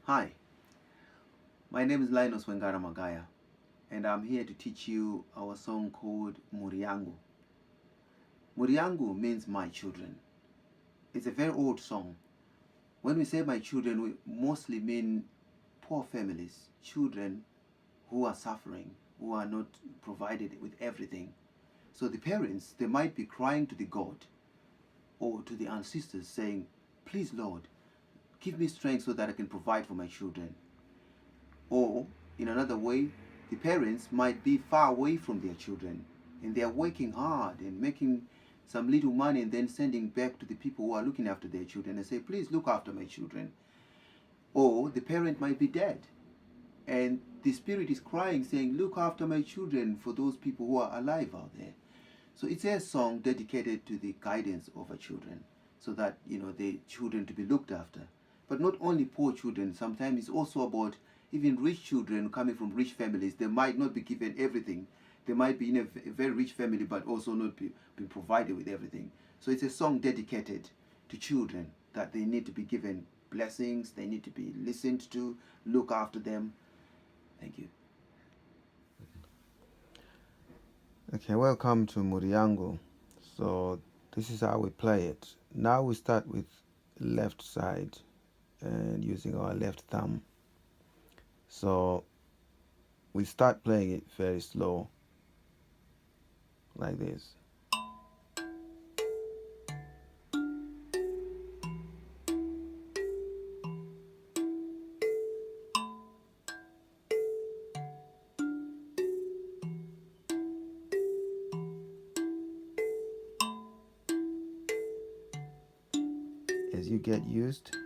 Hi, my name is Linus Wengara Magaya, and I'm here to teach you our song called Muriangu. Muriangu means my children. It's a very old song. When we say my children, we mostly mean poor families, children who are suffering, who are not provided with everything. So the parents, they might be crying to the God or to the ancestors saying, please Lord, give me strength so that I can provide for my children. Or, in another way, the parents might be far away from their children and they are working hard and making some little money and then sending back to the people who are looking after their children and say, please look after my children. Or the parent might be dead and the spirit is crying saying, look after my children for those people who are alive out there. So it's a song dedicated to the guidance of our children so that, the children to be looked after. But not only poor children, sometimes it's also about even rich children coming from rich families. They might not be given everything. They might be in a very rich family but also not be provided with everything. So it's a song dedicated to children that they need to be given blessings, they need to be listened to, look after them. Thank you. Okay, welcome to Muriangu. So this is how we play it. Now we start with left side and using our left thumb. So we start playing it very slow, like this. As you get used,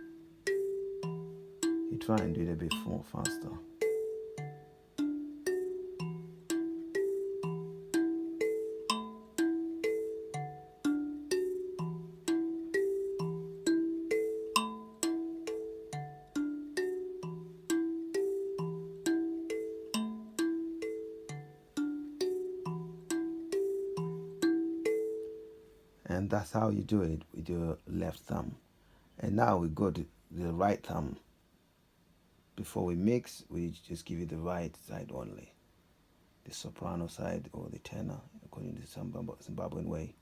you try and do it a bit more faster. And that's how you do it with your left thumb. And now we go to the right thumb. Before we mix, we just give it the right side only. The soprano side or the tenor, according to the Zimbabwean way.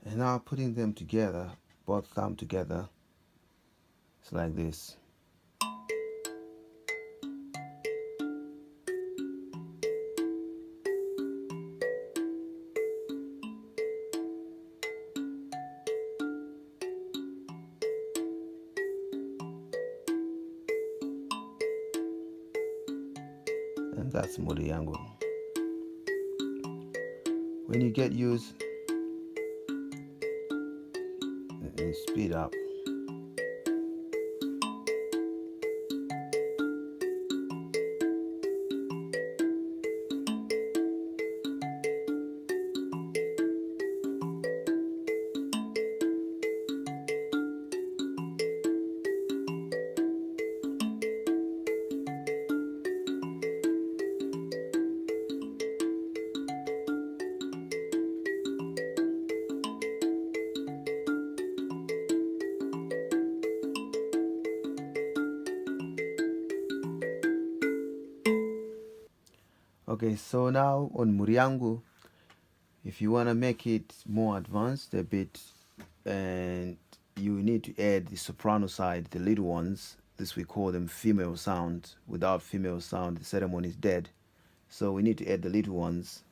And now putting them together, both thumb together, it's like this. And that's Muriangu. When you get used, you speed up. Okay, so now on Muriangu, if you want to make it more advanced a bit, and you need to add the soprano side, the little ones. This we call them female sound. Without female sound, the ceremony is dead. So we need to add the little ones.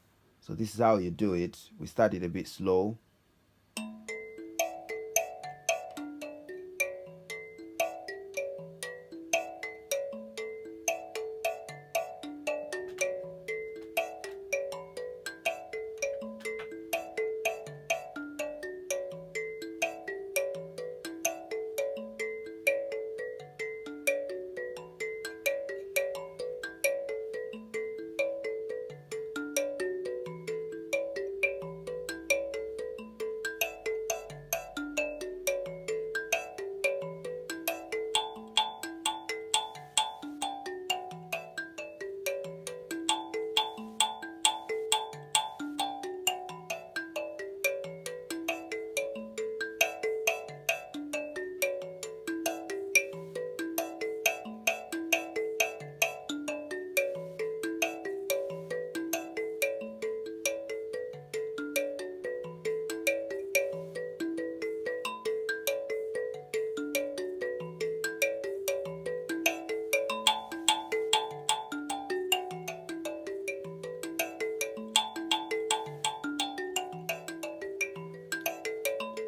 So this is how you do it. We started a bit slow.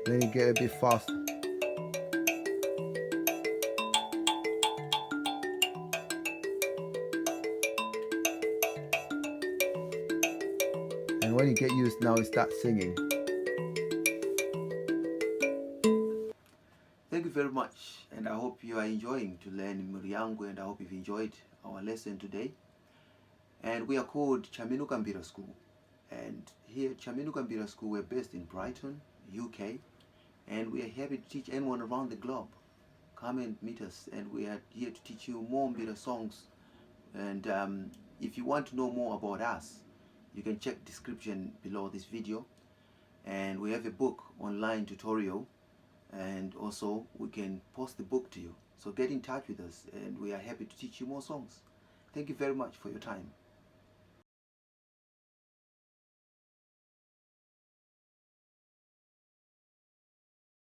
Then you get a bit faster. And when you get used, now you start singing. Thank you very much, and I hope you are enjoying to learn Muriangu, and I hope you've enjoyed our lesson today. And we are called Chaminu Kambira School, and here at Chaminu Kambira School we're based in Brighton, UK, and we are happy to teach anyone around the globe. Come and meet us, and we are here to teach you more Mbira songs. And if you want to know more about us, you can check the description below this video, and we have a book online tutorial, and also we can post the book to you. So get in touch with us, and we are happy to teach you more songs. Thank you very much for your time.